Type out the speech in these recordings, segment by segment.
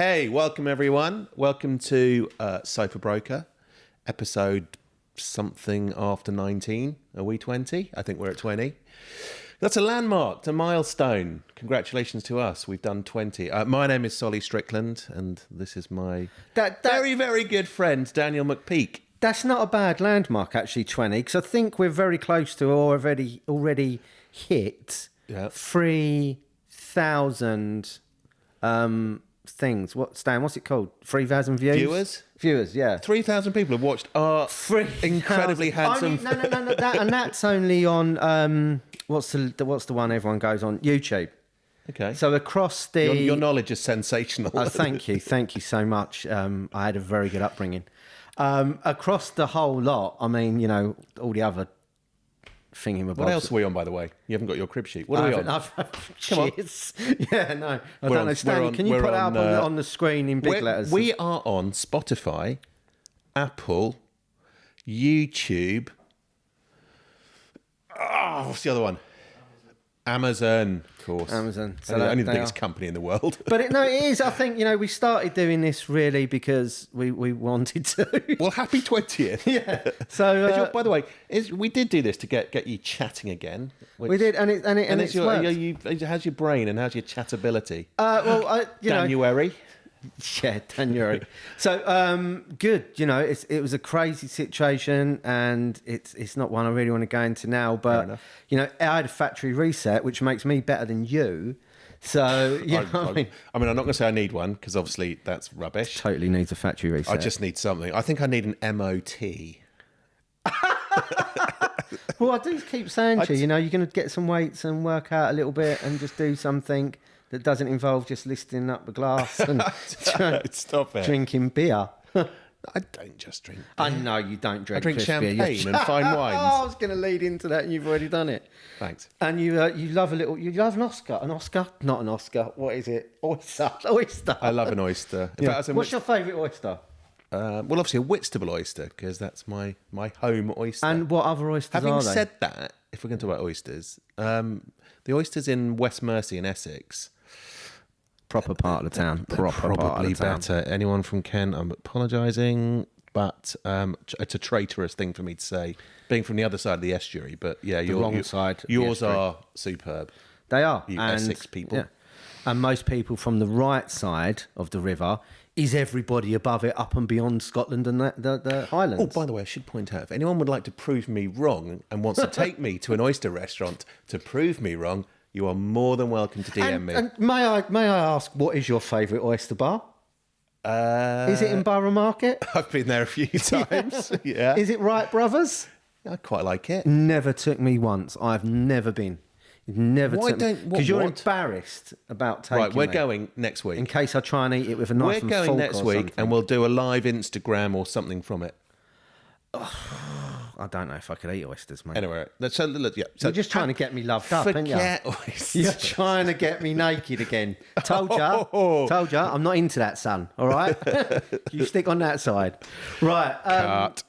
Hey, welcome everyone. Welcome to Sofa Broker, episode something after 19. Are we 20? I think we're at 20. That's a landmark, a milestone. Congratulations to us. We've done 20. My name is Solly Strickland, and this is my very, very good friend, Daniel McPeake. That's not a bad landmark, actually, 20, because I think we're very close to already hit 3,000 things. Stan, what's it called? 3,000 views? Viewers, yeah. 3,000 people have watched our incredibly handsome... No, and that's only on... What's the one everyone goes on? YouTube. Okay. So across the... Your knowledge is sensational. Oh, thank you so much. I had a very good upbringing. Across the whole lot, I mean, you know, all the other thingamabobs. What else are we on, by the way? You haven't got your crib sheet. What are we on? Come on. Yeah, no. I don't know. Stanley, can you put it up on the screen in big letters? We are on Spotify, Apple, YouTube. Oh, what's the other one? Amazon, of course. Amazon. So only the biggest company in the world. But it is. I think, you know, we started doing this really because we wanted to. Well, happy 20th. Yeah. So, by the way, we did do this to get you chatting again. We did, and it's worked. How's your brain and how's your chatability? January. Yeah, January. So, good. You know, it was a crazy situation, and it's not one I really want to go into now. But you know, I had a factory reset, which makes me better than you. So, I mean, I'm not going to say I need one because obviously that's rubbish. Totally needs a factory reset. I just need something. I think I need an MOT. Well, I do keep saying to you, you know, you're going to get some weights and work out a little bit and just do something that doesn't involve just lifting up a glass and Stop it. drinking beer. I don't just drink beer. I know you don't drink. I drink champagne beer. and fine wines. I was going to lead into that, and you've already done it. Thanks. And you love you love an Oscar. An Oscar? Not an Oscar. What is it? Oyster. I love an oyster. In fact, what's your favourite oyster? Well, obviously a Whitstable oyster because that's my home oyster. And what other oysters are they? Having said that, if we're going to talk about oysters, the oysters in West Mersey in Essex. Proper part of the town. Probably better. Anyone from Kent, I'm apologising, but it's a traitorous thing for me to say, being from the other side of the estuary. But yeah, the wrong side. Yours are superb. They are. You Essex people. Yeah. And most people from the right side of the river is everybody above it, up and beyond Scotland and the Highlands. Oh, by the way, I should point out, if anyone would like to prove me wrong and wants to take me to an oyster restaurant to prove me wrong, you are more than welcome to DM me. And may I ask, what is your favourite oyster bar? Is it in Borough Market? I've been there a few times. Yeah. Is it Wright Brothers? I quite like it. Never took me once. I've never been. Because you're embarrassed about taking Right, we're going next week. In case I try and eat it with a knife and fork. We're going next week, and we'll do a live Instagram or something from it. I don't know if I could eat oysters, mate. Anyway, so you're just trying to get me loved up, aren't you? Forget oysters. You're trying to get me naked again. Told ya, I'm not into that, son. All right, you stick on that side. Right. Cut.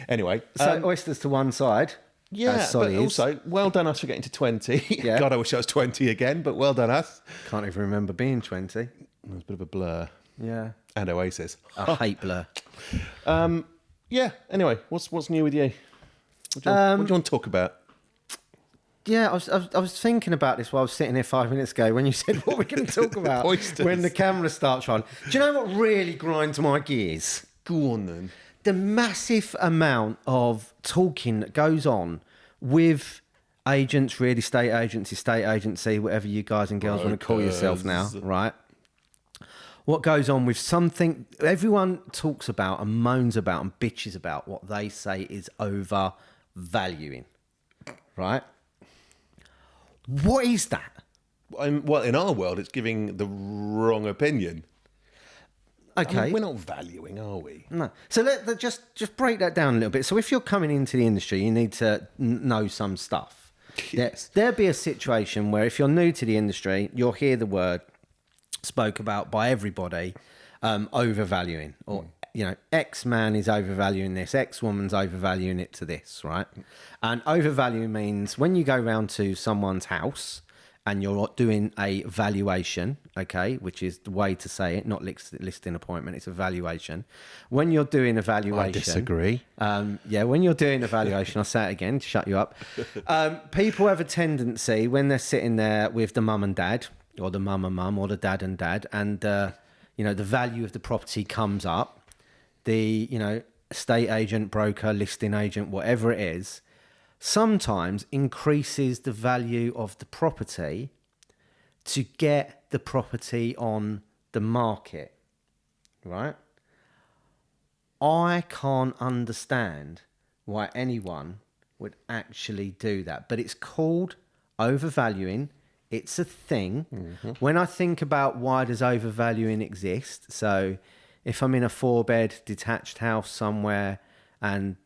Anyway, so oysters to one side. Yeah, but also, well done us for getting to 20. Yeah. God, I wish I was 20 again, but well done us. Can't even remember being 20. It was a bit of a blur. Yeah. And Oasis. I hate blur. Yeah, anyway, what's new with you? What do you want to talk about? Yeah, I was thinking about this while I was sitting here 5 minutes ago when you said what we're going to talk about Oysters. When the camera starts rolling. Do you know what really grinds my gears? Go on then. The massive amount of talking that goes on with agents, real estate agents, estate agency, whatever you guys and girls want to call yourself now, right? What goes on with something everyone talks about and moans about and bitches about what they say is overvaluing, right? What is that? Well, in our world, it's giving the wrong opinion. Okay. I mean, we're not valuing, are we? No. So let's just break that down a little bit. So if you're coming into the industry, you need to know some stuff. Yes. There'll be a situation where if you're new to the industry, you'll hear the word spoke about by everybody, overvaluing, or you know, X man is overvaluing this, X woman's overvaluing it to this, right? And overvaluing means when you go round to someone's house and you're doing a valuation, okay, which is the way to say it, not listing appointment, it's a valuation. When you're doing a valuation... I disagree. When you're doing a valuation, I'll say it again to shut you up. People have a tendency, when they're sitting there with the mum and dad, or the mum and mum, or the dad and dad, and, the value of the property comes up, the, estate agent, broker, listing agent, whatever it is, sometimes increases the value of the property to get the property on the market, right? I can't understand why anyone would actually do that, but it's called overvaluing. It's a thing. Mm-hmm. When I think about why does overvaluing exist, so if I'm in a 4-bed detached house somewhere and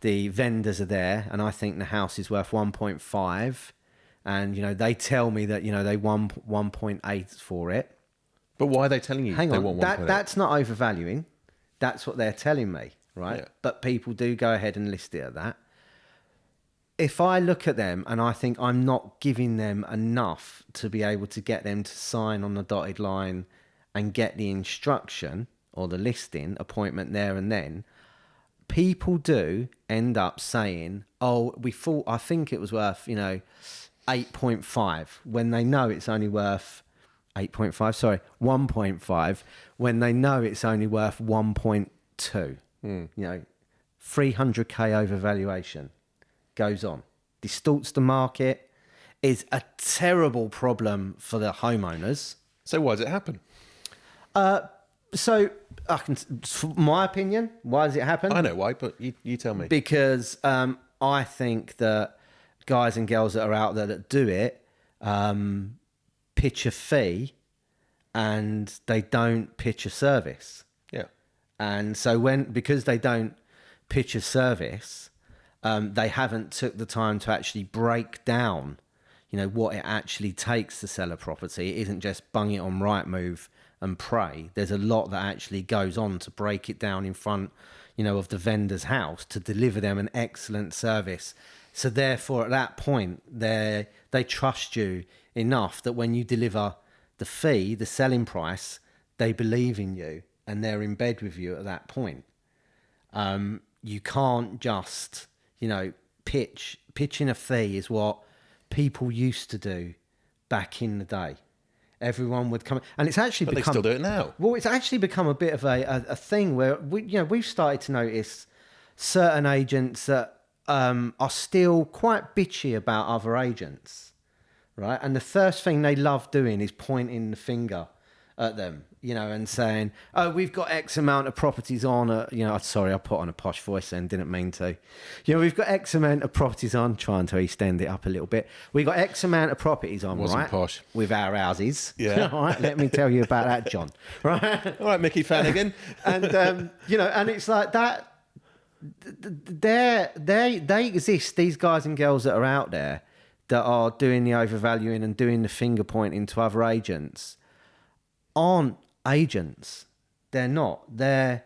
the vendors are there and I think the house is worth 1.5 and, they tell me that, they want 1.8 for it. But why are they telling you Hang they on, want 1.8? That's not overvaluing. That's what they're telling me, right? Yeah. But people do go ahead and list it at that. If I look at them and I think I'm not giving them enough to be able to get them to sign on the dotted line and get the instruction or the listing appointment there and then, people do end up saying, I think it was worth, 8.5 when they know it's only worth 1.5, when they know it's only worth 1.2. 300k overvaluation goes on, distorts the market, is a terrible problem for the homeowners. So why does it happen? So I can, my opinion, why does it happen? I know why, but you tell me. Because I think that guys and girls that are out there that do it pitch a fee and they don't pitch a service. Yeah. And so because they don't pitch a service, they haven't took the time to actually break down, what it actually takes to sell a property. It isn't just bung it on Rightmove and pray. There's a lot that actually goes on to break it down in front, of the vendor's house to deliver them an excellent service. So therefore, at that point, they trust you enough that when you deliver the fee, the selling price, they believe in you and they're in bed with you at that point. You can't just, pitching a fee is what people used to do back in the day. Everyone would come, and it's actually but become. They still do it now. Well, it's actually become a bit of a thing where we've started to notice certain agents that are still quite bitchy about other agents, right? And the first thing they love doing is pointing the finger at them, and saying, "Oh, we've got X amount of properties on." Sorry, I put on a posh voice and didn't mean to. We've got X amount of properties on. Trying to extend it up a little bit. We got X amount of properties on, Wasn't right? posh With our houses. Yeah. All right. Let me tell you about that, John. Right. All right, Mickey Flanagan. And and it's like that. They exist. These guys and girls that are out there that are doing the overvaluing and doing the finger pointing to other agents aren't agents. They're not. They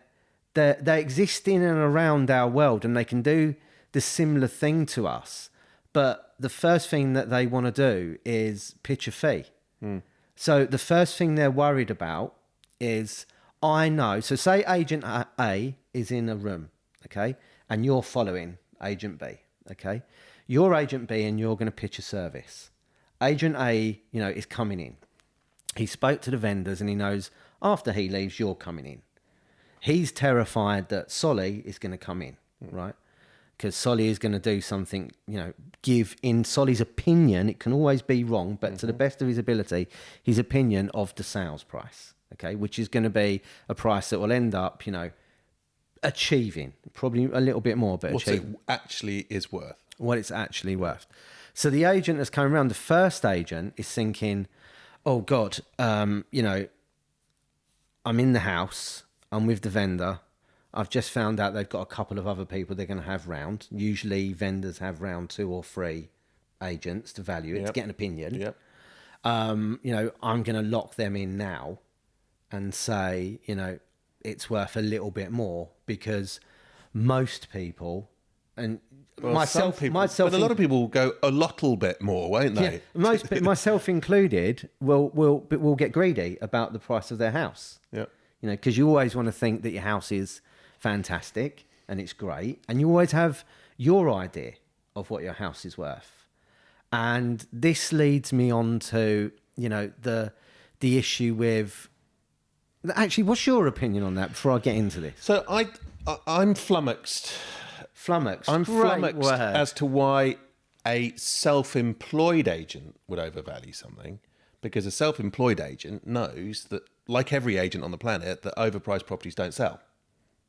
exist in and around our world, and they can do the similar thing to us. But the first thing that they want to do is pitch a fee. So the first thing they're worried about is, I know. So say agent A is in a room, okay, and you're following agent B, okay. You're agent B, and you're going to pitch a service. Agent A, is coming in. He spoke to the vendors and he knows after he leaves, you're coming in. He's terrified that Solly is going to come in, right? Because Solly is going to do something, give in Solly's opinion, it can always be wrong, but to the best of his ability, his opinion of the sales price, okay? Which is going to be a price that will end up, achieving, probably a little bit more, but What it actually is worth. What it's actually worth. So the agent that's coming around, the first agent is thinking, oh God, I'm in the house, I'm with the vendor, I've just found out they've got a couple of other people they're going to have round. Usually vendors have round 2 or 3 agents to value it, to get an opinion. Yep. I'm going to lock them in now and say, it's worth a little bit more, because most people, and Well, myself, some people, but a lot of people will go a little bit more, won't they? myself included, will get greedy about the price of their house. Yeah. Because you always want to think that your house is fantastic and it's great, and you always have your idea of what your house is worth. And this leads me on to the issue with. Actually, what's your opinion on that before I get into this? So I'm flummoxed. I'm flummoxed as to why a self-employed agent would overvalue something, because a self-employed agent knows that, like every agent on the planet, that overpriced properties don't sell.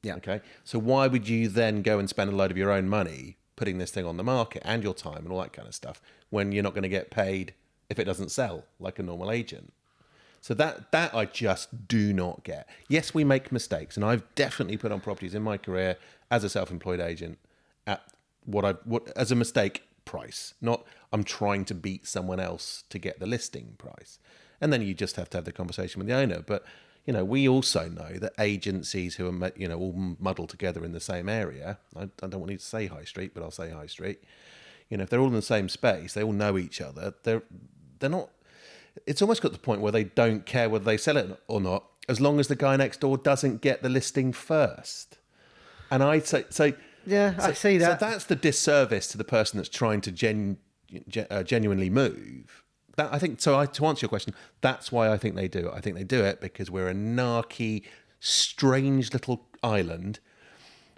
Yeah. Okay. So why would you then go and spend a load of your own money putting this thing on the market and your time and all that kind of stuff when you're not going to get paid if it doesn't sell like a normal agent? So that I just do not get. Yes, we make mistakes, and I've definitely put on properties in my career as a self-employed agent at what as a mistake price. Not I'm trying to beat someone else to get the listing price. And then you just have to have the conversation with the owner. But we also know that agencies who are all muddled together in the same area. I don't want you to say high street, but I'll say high street. If they're all in the same space, they all know each other. They're not. It's almost got to the point where they don't care whether they sell it or not, as long as the guy next door doesn't get the listing first. And I'd say so. Yeah, I see that. So that's the disservice to the person that's trying to genuinely move. That I think. So to answer your question, that's why I think they do it. I think they do it because we're a narky, strange little island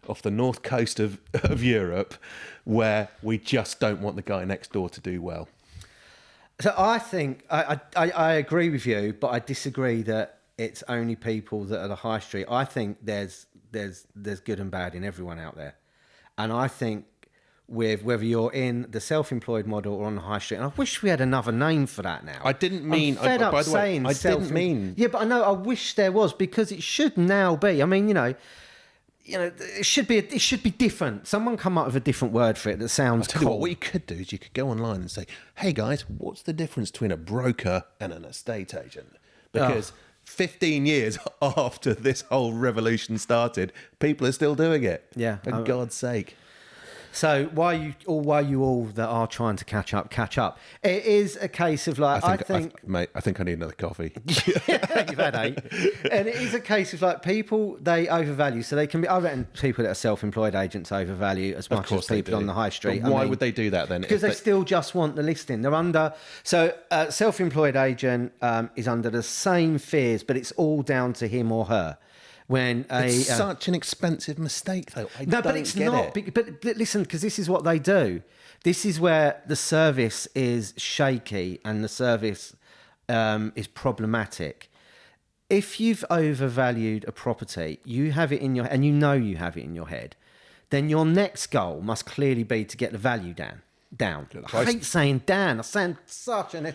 off the north coast of Europe, where we just don't want the guy next door to do well. So I think I agree with you, but I disagree that it's only people that are the high street. I think there's good and bad in everyone out there, and I think with whether you're in the self-employed model or on the high street, and I wish we had another name for that now. I didn't mean. I'm fed up by the way, saying I didn't mean. Yeah, but I know. I wish there was, because it should now be. I mean, it should be different. Someone come up with a different word for it that sounds cool. What you could do is you could go online and say, "Hey guys, what's the difference between a broker and an estate agent?" Because 15 years after this whole revolution started, people are still doing it. Yeah, for God's sake. So why you all that are trying to catch up? It is a case of like I think mate, I think I need another coffee. You've had 8, and it is a case of like people they overvalue. So they can be. I reckon people that are self-employed agents overvalue as much as people on the high street. But why would they do that then? Because they still just want the listing. They're under. So self-employed agent is under the same fears, but it's all down to him or her. When it's such an expensive mistake, though. But it's not. But listen, because this is what they do. This is where the service is shaky and the service is problematic. If you've overvalued a property, you have it in your and you have it in your head, then your next goal must clearly be to get the value down. I hate saying down. I sound such an.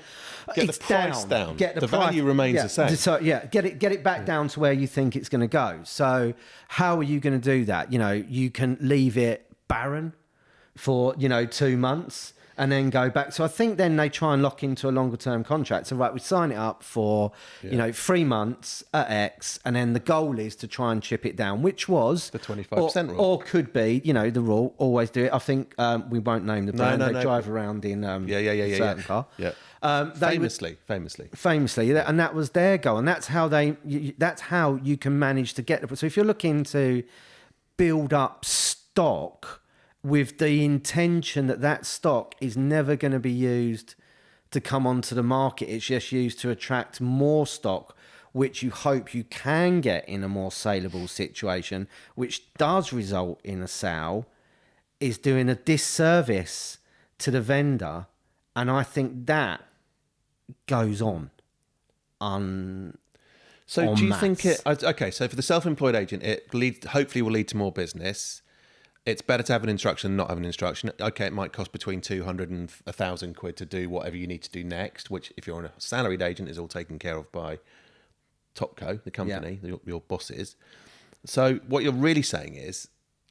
Get the price down. Get the value remains the same. So get it back down to where you think it's going to go. So how are you going to do that? You can leave it barren for 2 months and then go back. So I think then they try and lock into a longer term contract. So right, we sign it up for 3 months at X, and then the goal is to try and chip it down, which was the 25% rule, or could be the rule. Always do it. I think we won't name the brand. They drive around in certain car. Yeah. Famously, and that was their goal, and that's how you can manage to get the. So if you're looking to build up stock with the intention that stock is never going to be used to come onto the market, it's just used to attract more stock, which you hope you can get in a more saleable situation, which does result in a sale, is doing a disservice to the vendor. And I think that goes on. So do you think it... Okay, so for the self-employed agent, it hopefully will lead to more business. It's better to have an instruction than not have an instruction. Okay, it might cost between 200 and 1,000 quid to do whatever you need to do next, which if you're a salaried agent is all taken care of by Topco, the company, your bosses. So what you're really saying is,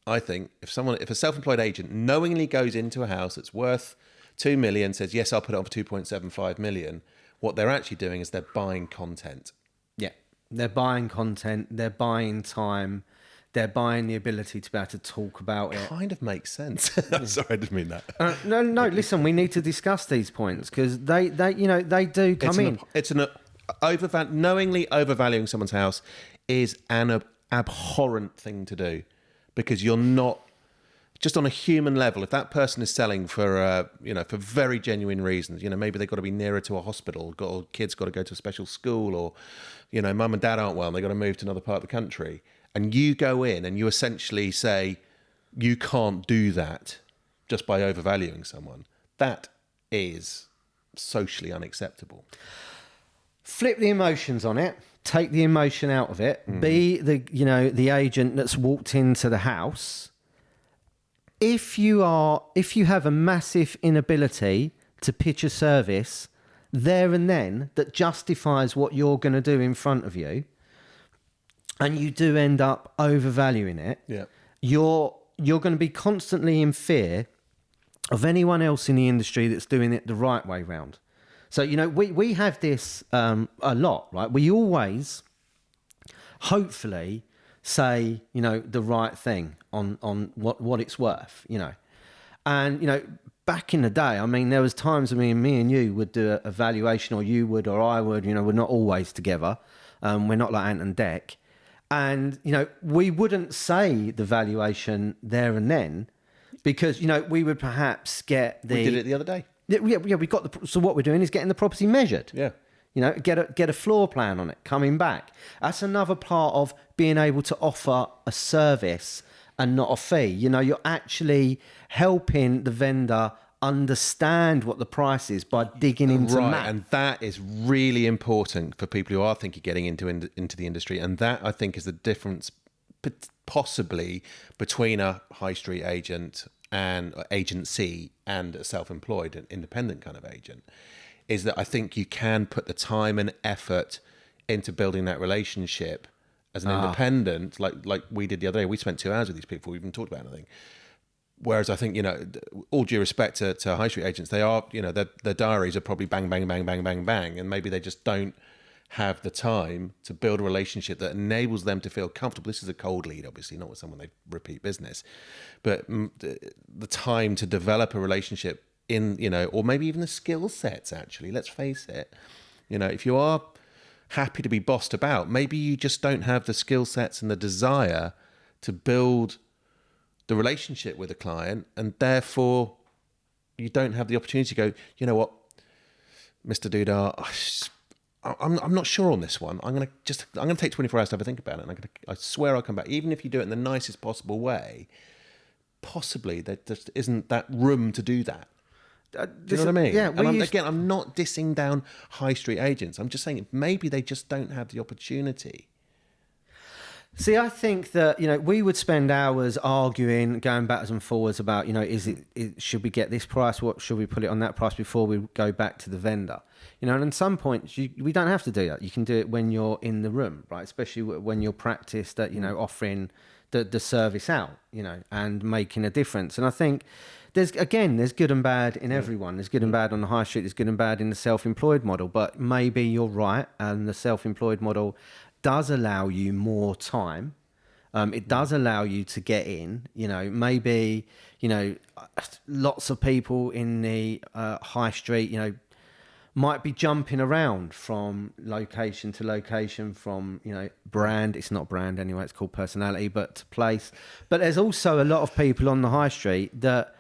I think if a self-employed agent knowingly goes into a house that's worth 2 million, says, yes, I'll put it on for 2.75 million, what they're actually doing is they're buying content. Yeah, they're buying content, they're buying time, they're buying the ability to be able to talk about it. Kind of makes sense. Sorry, I didn't mean that. No. Listen, we need to discuss these points because they do come in. Knowingly overvaluing someone's house is an abhorrent thing to do, because you're not, just on a human level, if that person is selling for for very genuine reasons, maybe they've got to be nearer to a hospital, or kids got to go to a special school, or mum and dad aren't well and they've got to move to another part of the country, and you go in and you essentially say you can't do that just by overvaluing someone, that is socially unacceptable. Flip the emotions on it. Take the emotion out of it. Be the agent that's walked into the house. If you have a massive inability to pitch a service there and then that justifies what you're going to do in front of you, and you do end up overvaluing it, you're going to be constantly in fear of anyone else in the industry that's doing it the right way round. So, we have this a lot, right? We always, hopefully, say, the right thing on what it's worth, And, back in the day, I mean, there was times, me and you would do a valuation, or you would, or I would, we're not always together. We're not like Ant and Dec. And, we wouldn't say the valuation there and then because, we would perhaps get We did it the other day. Yeah, we got so what we're doing is getting the property measured. Yeah. Get a floor plan on it coming back. That's another part of being able to offer a service and not a fee. You're actually helping the vendor understand what the price is by digging into right, math. And that is really important for people who are thinking getting into the industry. And that, I think, is the difference possibly between a high street agent and agency and a self-employed and independent kind of agent, is that I think you can put the time and effort into building that relationship as an independent, like we did the other day. We spent 2 hours with these people. We even talked about anything. Whereas I think, all due respect to high street agents, they are, their diaries are probably bang, bang, bang, bang, bang, bang. And maybe they just don't have the time to build a relationship that enables them to feel comfortable. This is a cold lead, obviously, not with someone they repeat business. But the time to develop a relationship in, or maybe even the skill sets, actually, let's face it. If you are happy to be bossed about, maybe you just don't have the skill sets and the desire to build the relationship with a client, and therefore you don't have the opportunity to go, you know what, Mr. Dudar, I'm not sure on this one. I'm going to take 24 hours to have a think about it, and I swear I'll come back. Even if you do it in the nicest possible way, possibly there just isn't that room to do that. Do you know what I mean? Yeah. I'm not dissing down high street agents. I'm just saying maybe they just don't have the opportunity. See, I think that, we would spend hours arguing, going backwards and forwards about, should we get this price? What should we put it on that price before we go back to the vendor? And at some points, we don't have to do that. You can do it when you're in the room, right? Especially when you're practiced at, offering the service out, and making a difference. And I think there's good and bad in everyone. There's good and bad on the high street. There's good and bad in the self-employed model. But maybe you're right, and the self-employed model does allow you more time. It does allow you to get in, maybe, lots of people in the high street, might be jumping around from location to location, from, brand. It's not brand anyway, it's called personality, but to place. But there's also a lot of people on the high street that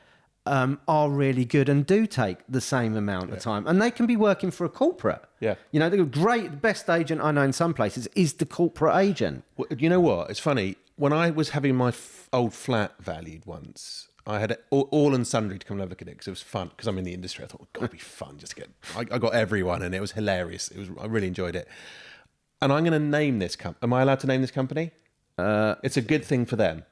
are really good and do take the same amount of time. And they can be working for a corporate. Yeah. The best agent I know in some places is the corporate agent. Well, you know what? It's funny. When I was having my old flat valued once, I had all and sundry to come and have a look at it because it was fun. Because I'm in the industry, I thought, God, it'd be fun just to get... I got everyone and it was hilarious. I really enjoyed it. And I'm going to name this company. Am I allowed to name this company? It's a good thing for them.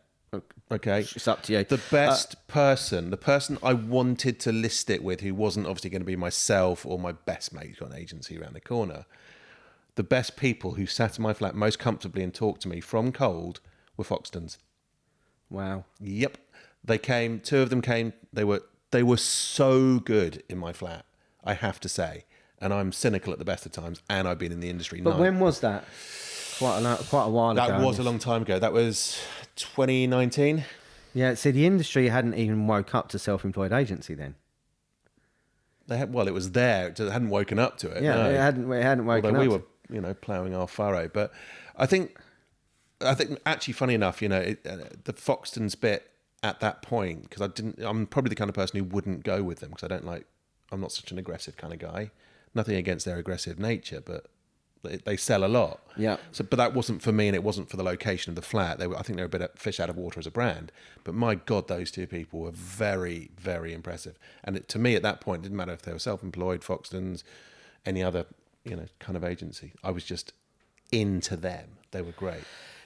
Okay, it's up to you. The best person, the person I wanted to list it with, who wasn't obviously going to be myself or my best mate who's got an agency around the corner. The best people who sat in my flat most comfortably and talked to me from cold were Foxtons. Wow. Yep, they came. 2 of them came. They were so good in my flat, I have to say. And I'm cynical at the best of times, and I've been in the industry. But when was that? Quite a while ago. That was a long time ago. That was 2019. Yeah, see, the industry hadn't even woke up to self-employed agency then. They had, well, it was there. It hadn't woken up to it. Yeah, no. it hadn't woken Although up. we were, ploughing our furrow. But I think actually, funny enough, the Foxtons bit at that point, because I'm probably the kind of person who wouldn't go with them because I'm not such an aggressive kind of guy. Nothing against their aggressive nature, but they sell a lot. Yeah. So, but that wasn't for me, and it wasn't for the location of the flat. I think they're a bit of fish out of water as a brand. But my God, those two people were very, very impressive. And to me, at that point, it didn't matter if they were self-employed, Foxtons, any other, kind of agency. I was just into them. They were great.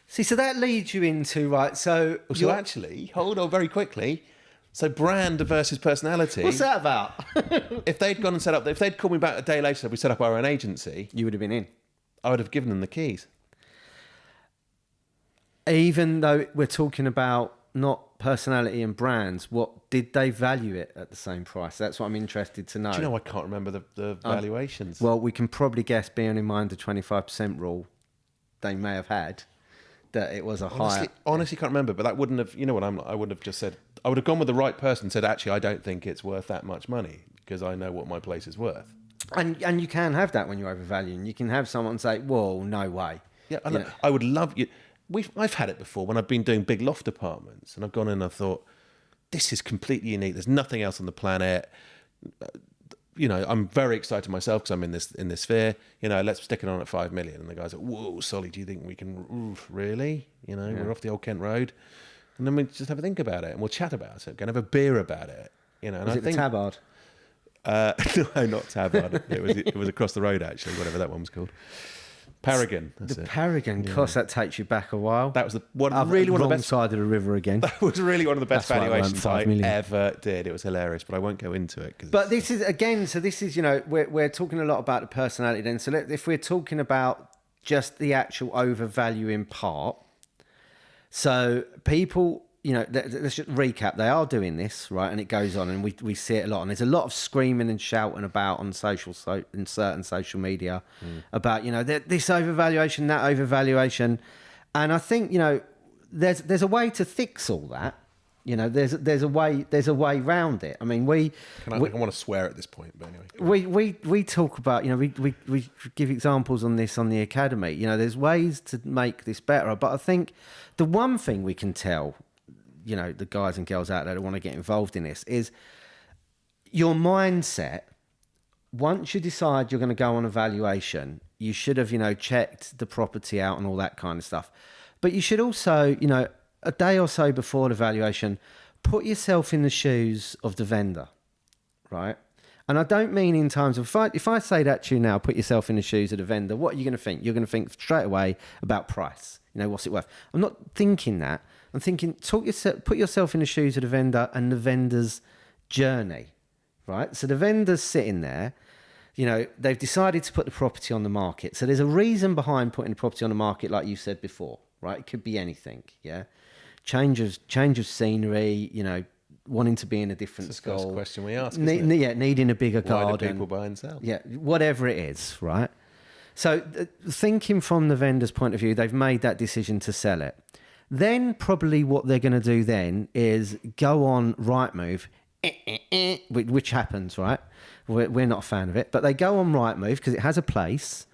See, so that leads you into, right, so actually, hold on very quickly. So brand versus personality. What's that about? If they'd gone and set up, if they'd called me back a day later, said we set up our own agency, You would have been in. I would have given them the keys. Even though we're talking about not personality and brands, what did they value it at the same price? That's what I'm interested to know. Do you know, I can't remember the valuations. Well, we can probably guess, bearing in mind the 25% rule they may have had, that it was a higher... Honestly, can't remember, but that wouldn't have, I would have just said, I would have gone with the right person and said, actually, I don't think it's worth that much money because I know what my place is worth. And you can have that when you're overvaluing. You can have someone say, whoa, no way. Yeah, I would love you. I've had it before when I've been doing big loft apartments and I've gone in and I thought, this is completely unique. There's nothing else on the planet. I'm very excited myself because I'm in this sphere. Let's stick it on at 5 million. And the guy's like, whoa, Solly, do you think we can? Oof, really? We're off the old Kent Road. And then we just have a think about it and we'll chat about it. Go and have a beer about it. And Was it the Tabard? No, not Tabard. It was across the road, actually, whatever that one was called. Paragon. That's the it. Paragon. Yeah. Course, that takes you back a while. That was one of the best side of the river again. That was really one of the best valuations I million. ever did. It was hilarious, but I won't go into it. But this is again. So this is we're talking a lot about the personality. Then, so if we're talking about just the actual overvaluing part, so people. Let's just recap. They are doing this, right? And it goes on, and we see it a lot. And there's a lot of screaming and shouting about on in certain social media about, this overvaluation, that overvaluation. And I think, there's a way to fix all that. There's a way round it. I mean, I want to swear at this point, but anyway. We talk about, we give examples on this on the academy. There's ways to make this better. But I think the one thing we can tell, the guys and girls out there that want to get involved in this is your mindset. Once you decide you're going to go on a valuation, you should have, checked the property out and all that kind of stuff. But you should also, a day or so before the valuation, put yourself in the shoes of the vendor, right? And I don't mean in terms of, if I say that to you now, put yourself in the shoes of the vendor, what are you going to think? You're going to think straight away about price. What's it worth? I'm not thinking that. I'm thinking, put yourself in the shoes of the vendor and the vendor's journey, right? So the vendor's sitting there, they've decided to put the property on the market. So there's a reason behind putting the property on the market, like you said before, right? It could be anything, yeah? Change of scenery, wanting to be in a different school. That's the first question we ask, needing a bigger garden. Why do people buy and sell? Yeah, whatever it is, right? So thinking from the vendor's point of view, they've made that decision to sell it. Then probably what they're going to do then is go on Rightmove, which happens, right? We're not a fan of it, but they go on Rightmove because it has a place,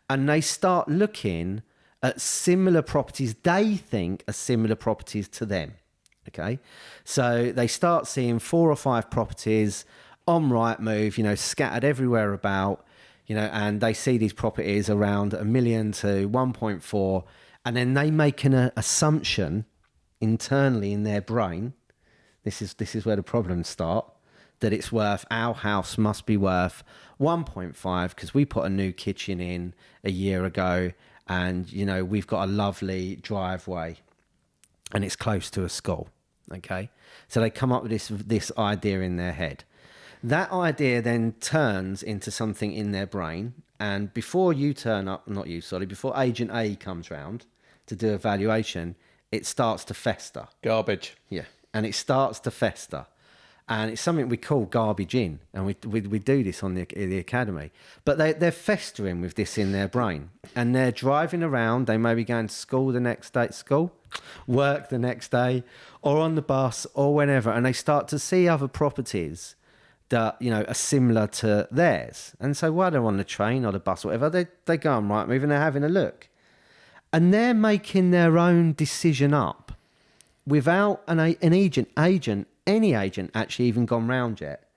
and they start looking at similar properties they think are similar properties to them. Okay, so they start seeing 4 or 5 properties on Rightmove, scattered everywhere about, and they see these properties around $1 million to 1.4. And then they make an assumption internally in their brain. This is where the problems start. That it's worth, our house must be worth 1.5 because we put a new kitchen in a year ago, and we've got a lovely driveway, and it's close to a school. Okay, so they come up with this idea in their head. That idea then turns into something in their brain, and before you turn up, before Agent A comes round to do a valuation, it starts to fester. Garbage. Yeah, and it starts to fester. And it's something we call garbage in, and we do this on the academy. But they're festering with this in their brain, and they're driving around. They may be going to school the next day, work the next day, or on the bus, or whenever, and they start to see other properties that are similar to theirs. And so while they're on the train or the bus or whatever, they go on Rightmove and they're having a look, and they're making their own decision up without any agent actually even gone round yet.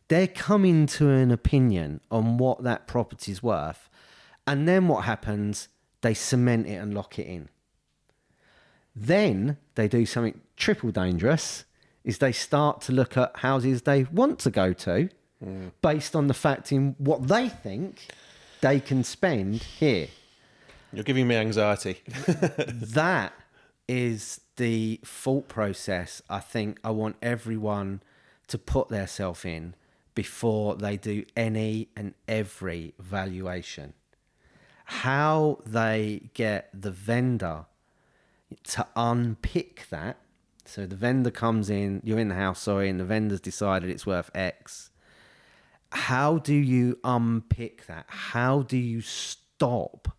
They're coming to an opinion on what that property's worth, and then what happens? They cement it and lock it in. Then they do something triple dangerous, is they start to look at houses they want to go to based on the fact in what they think they can spend here. You're giving me anxiety. That is the thought process I think I want everyone to put themselves in before they do any and every valuation. How they get the vendor to unpick that. So the vendor comes in, you're in the house, and the vendor's decided it's worth X. How do you unpick that? How do you stop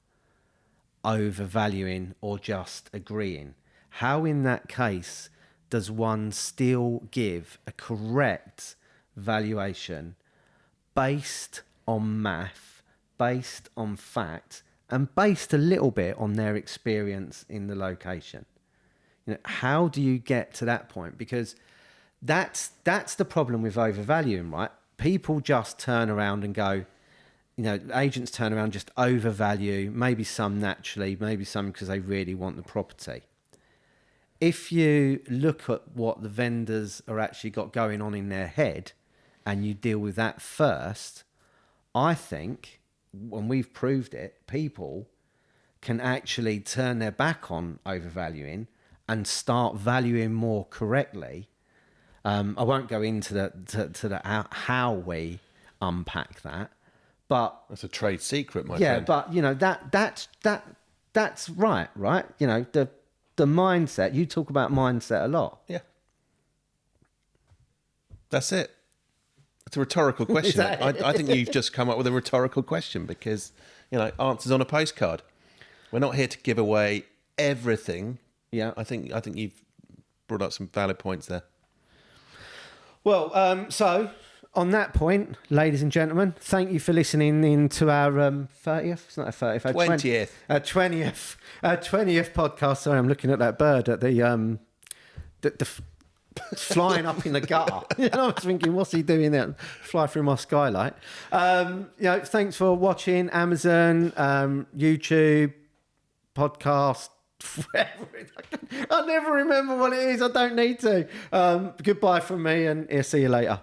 overvaluing or just agreeing? How in that case does one still give a correct valuation based on math, based on fact, and based a little bit on their experience in the location? How do you get to that point? Because that's the problem with overvaluing, right? People just turn around and go, agents turn around and just overvalue, maybe some naturally, maybe some because they really want the property. If you look at what the vendors are actually got going on in their head and you deal with that first, I think, when we've proved it, people can actually turn their back on overvaluing and start valuing more correctly. I won't go into the how we unpack that, but That's a trade secret, my yeah, friend. but that's right. The mindset. You talk about mindset a lot. Yeah. That's it. It's a rhetorical question. I think you've just come up with a rhetorical question because, answers on a postcard. We're not here to give away everything. Yeah. I think you've brought up some valid points there. Well, so on that point, ladies and gentlemen, thank you for listening in to our 30th. It's not a 30th. Our 20th. 20th podcast. Sorry, I'm looking at that bird at the flying up in the gutter. I was thinking, what's he doing there? Fly through my skylight. Thanks for watching. Amazon, YouTube, podcast. I never remember what it is. I don't need to. Goodbye from me, and see you later.